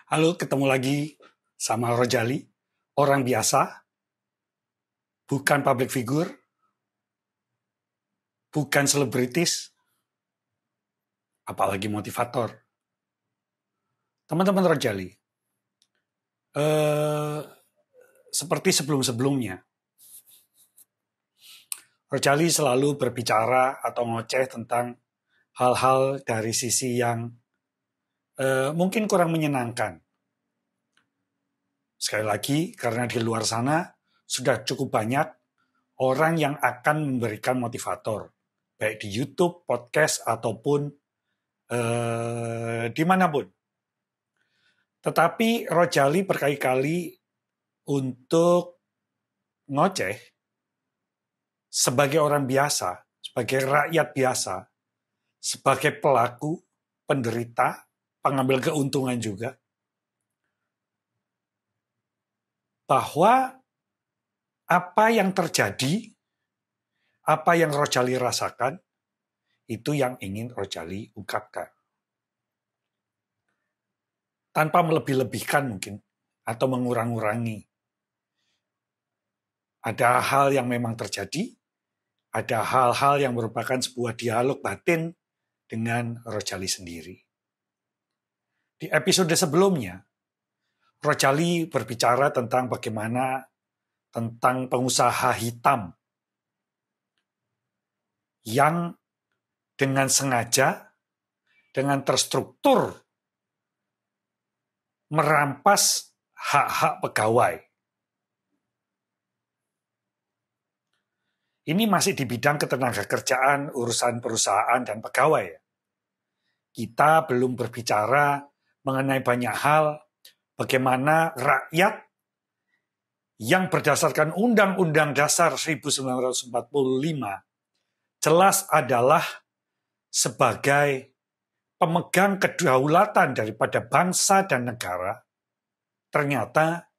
Halo, ketemu lagi sama Rojali, orang biasa, bukan public figure, bukan selebritis, apalagi motivator. Teman-teman Rojali, seperti sebelum-sebelumnya, Rojali selalu berbicara atau ngoceh tentang hal-hal dari sisi yang mungkin kurang menyenangkan. Sekali lagi, karena di luar sana sudah cukup banyak orang yang akan memberikan motivator, baik di YouTube, podcast, ataupun dimanapun. Tetapi Rojali berkali-kali untuk ngoceh sebagai orang biasa, sebagai rakyat biasa, sebagai pelaku, penderita, pengambil keuntungan juga, bahwa apa yang terjadi, apa yang Rojali rasakan, itu yang ingin Rojali ungkapkan. Tanpa melebih-lebihkan mungkin, atau mengurang-urangi. Ada hal yang memang terjadi, ada hal-hal yang merupakan sebuah dialog batin dengan Rojali sendiri. Di episode sebelumnya, Rojali berbicara tentang bagaimana tentang pengusaha hitam yang dengan sengaja, dengan terstruktur merampas hak-hak pegawai. Ini masih di bidang ketenagakerjaan, urusan perusahaan dan pegawai. Kita belum berbicara mengenai banyak hal, bagaimana rakyat yang berdasarkan Undang-Undang Dasar 1945 jelas adalah sebagai pemegang kedaulatan daripada bangsa dan negara, ternyata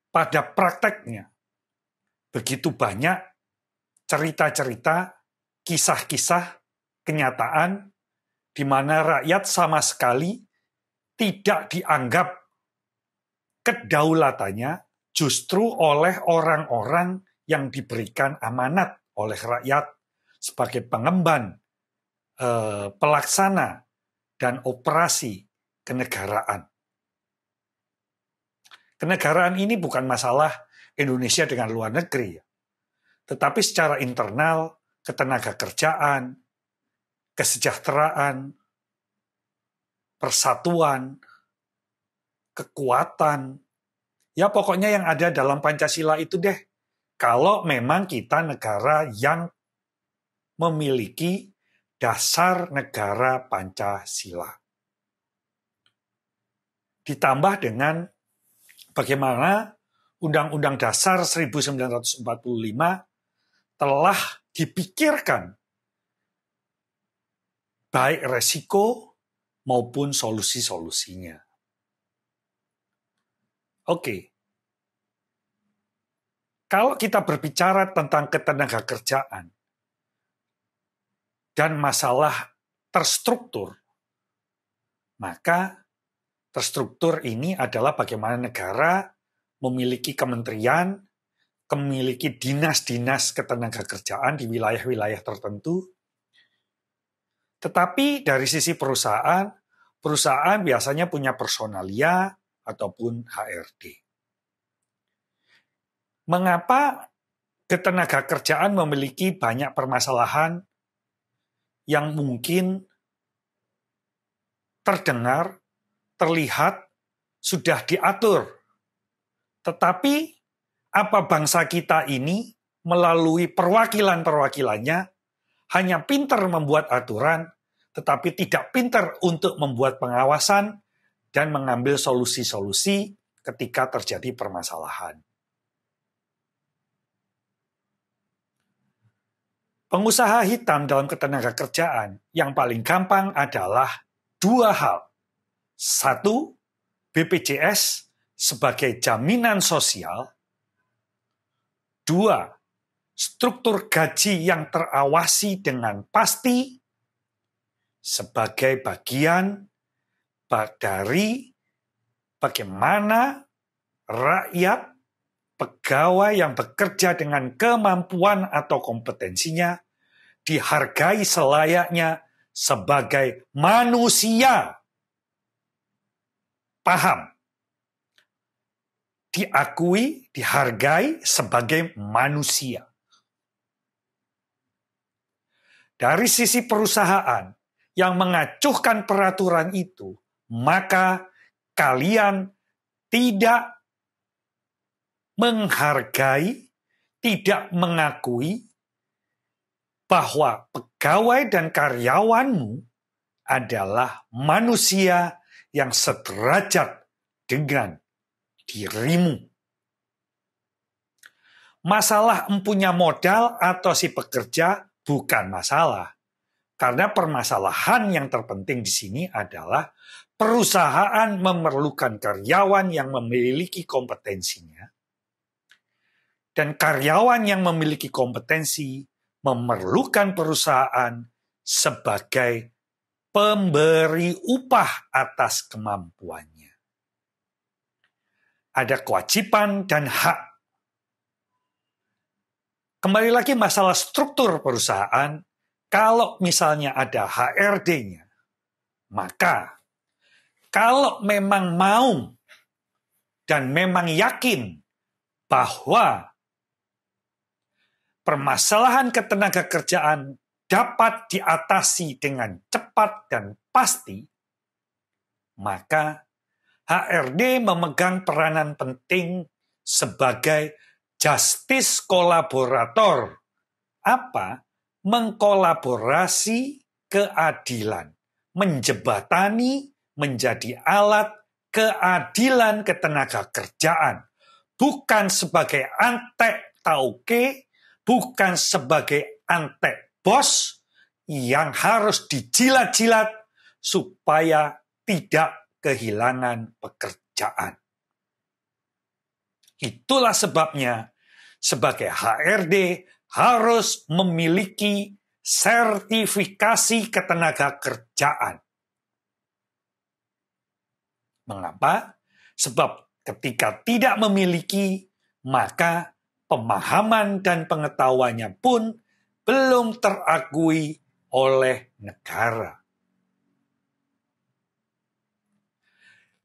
pada prakteknya begitu banyak cerita-cerita, kisah-kisah, kenyataan di mana rakyat sama sekali tidak dianggap kedaulatannya justru oleh orang-orang yang diberikan amanat oleh rakyat sebagai pengemban, pelaksana, dan operasi kenegaraan. Kenegaraan ini bukan masalah Indonesia dengan luar negeri, tetapi secara internal, ketenagakerjaan, kesejahteraan, persatuan, kekuatan, ya pokoknya yang ada dalam Pancasila itu deh. Kalau memang kita negara yang memiliki dasar negara Pancasila. Ditambah dengan bagaimana Undang-Undang Dasar 1945 telah dipikirkan baik resiko maupun solusi-solusinya. Oke. Kalau kita berbicara tentang ketenagakerjaan dan masalah terstruktur, maka terstruktur ini adalah bagaimana negara memiliki kementerian, memiliki dinas-dinas ketenagakerjaan di wilayah-wilayah tertentu. Tetapi dari sisi perusahaan, perusahaan biasanya punya personalia ataupun HRD. Mengapa ketenagakerjaan memiliki banyak permasalahan yang mungkin terdengar, terlihat, sudah diatur? Tetapi apa bangsa kita ini melalui perwakilan-perwakilannya hanya pintar membuat aturan, tetapi tidak pintar untuk membuat pengawasan dan mengambil solusi-solusi ketika terjadi permasalahan. Pengusaha hitam dalam ketenagakerjaan yang paling gampang adalah dua hal. Satu, BPJS sebagai jaminan sosial. Dua, struktur gaji yang terawasi dengan pasti sebagai bagian dari bagaimana rakyat, pegawai yang bekerja dengan kemampuan atau kompetensinya dihargai selayaknya sebagai manusia. Paham? Diakui, dihargai sebagai manusia. Dari sisi perusahaan yang mengacuhkan peraturan itu, maka kalian tidak menghargai, tidak mengakui bahwa pegawai dan karyawanmu adalah manusia yang sederajat dengan dirimu. Masalah empunya modal atau si pekerja bukan masalah. Karena permasalahan yang terpenting di sini adalah perusahaan memerlukan karyawan yang memiliki kompetensinya. Dan karyawan yang memiliki kompetensi memerlukan perusahaan sebagai pemberi upah atas kemampuannya. Ada kewajiban dan hak. Kembali lagi masalah struktur perusahaan, kalau misalnya ada HRD-nya, maka kalau memang mau dan memang yakin bahwa permasalahan ketenagakerjaan dapat diatasi dengan cepat dan pasti, maka HRD memegang peranan penting sebagai justice kolaborator. Apa? Mengkolaborasi keadilan. Menjebatani menjadi alat keadilan ketenagakerjaan. Bukan sebagai antek tauke, bukan sebagai antek bos yang harus dijilat-jilat supaya tidak kehilangan pekerjaan. Itulah sebabnya sebagai HRD harus memiliki sertifikasi ketenagakerjaan. Mengapa? Sebab ketika tidak memiliki, maka pemahaman dan pengetahuannya pun belum terakui oleh negara.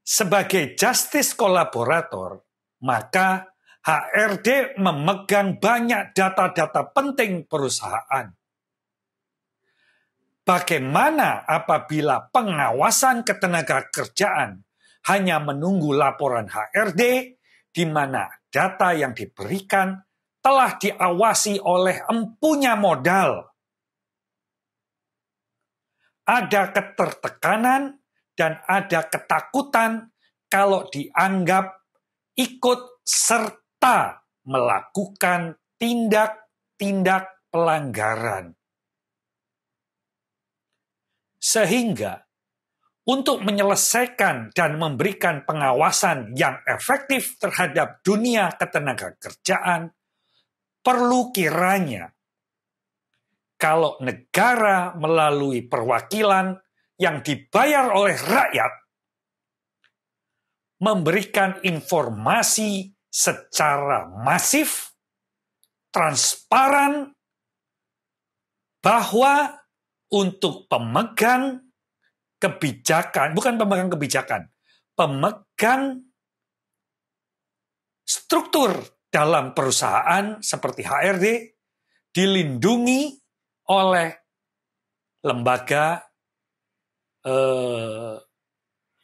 Sebagai justice kolaborator, maka HRD memegang banyak data-data penting perusahaan. Bagaimana apabila pengawasan ketenagakerjaan hanya menunggu laporan HRD, di mana data yang diberikan telah diawasi oleh empunya modal? Ada ketertekanan dan ada ketakutan kalau dianggap ikut serta melakukan tindak-tindak pelanggaran. Sehingga untuk menyelesaikan dan memberikan pengawasan yang efektif terhadap dunia ketenagakerjaan, perlu kiranya kalau negara melalui perwakilan yang dibayar oleh rakyat memberikan informasi secara masif, transparan, bahwa untuk pemegang kebijakan, bukan pemegang kebijakan, pemegang struktur dalam perusahaan seperti HRD dilindungi oleh lembaga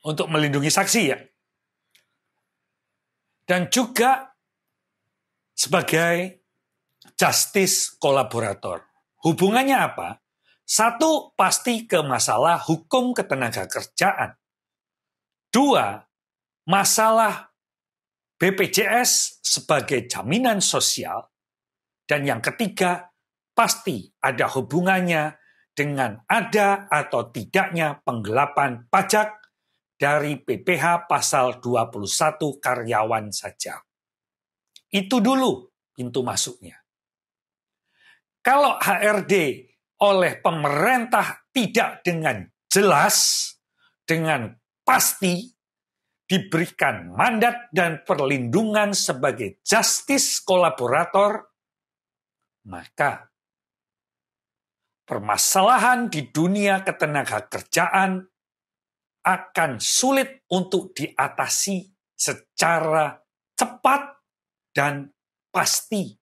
untuk melindungi saksi ya. Dan juga sebagai justice kolaborator. Hubungannya apa? Satu, pasti ke masalah hukum ketenagakerjaan. Dua, masalah BPJS sebagai jaminan sosial. Dan yang ketiga, pasti ada hubungannya dengan ada atau tidaknya penggelapan pajak dari PPh pasal 21 karyawan saja. Itu dulu pintu masuknya. Kalau HRD oleh pemerintah tidak dengan jelas, dengan pasti diberikan mandat dan perlindungan sebagai justice kolaborator, maka permasalahan di dunia ketenagakerjaan akan sulit untuk diatasi secara cepat dan pasti.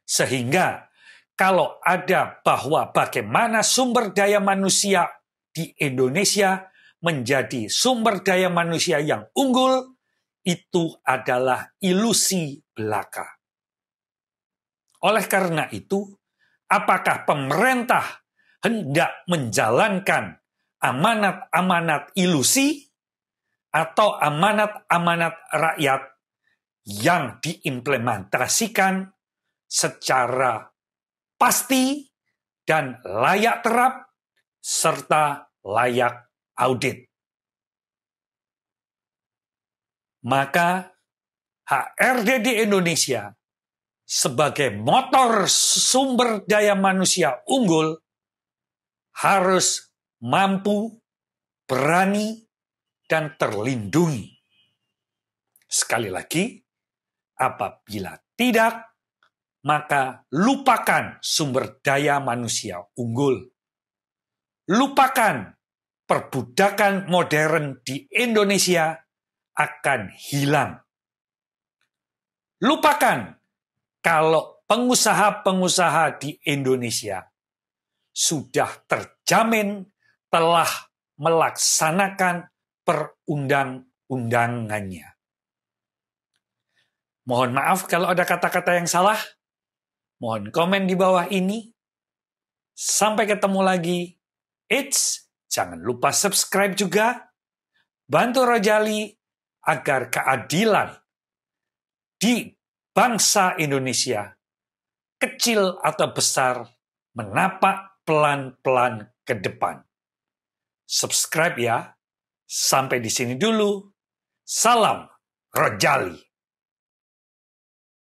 Sehingga kalau ada bahwa bagaimana sumber daya manusia di Indonesia menjadi sumber daya manusia yang unggul, itu adalah ilusi belaka. Oleh karena itu, apakah pemerintah hendak menjalankan amanat-amanat ilusi atau amanat-amanat rakyat yang diimplementasikan secara pasti dan layak terap serta layak audit? Maka HRD di Indonesia sebagai motor sumber daya manusia unggul harus mampu, berani, dan terlindungi. Sekali lagi, apabila tidak, maka lupakan sumber daya manusia unggul. Lupakan perbudakan modern di Indonesia akan hilang. Lupakan kalau pengusaha-pengusaha di Indonesia sudah terjamin telah melaksanakan perundang-undangannya. Mohon maaf kalau ada kata-kata yang salah. Mohon komen di bawah ini. Sampai ketemu lagi. Jangan lupa subscribe juga. Bantu Rojali agar keadilan di bangsa Indonesia, kecil atau besar, menapak pelan-pelan ke depan. Subscribe ya. Sampai di sini dulu. Salam Rojali.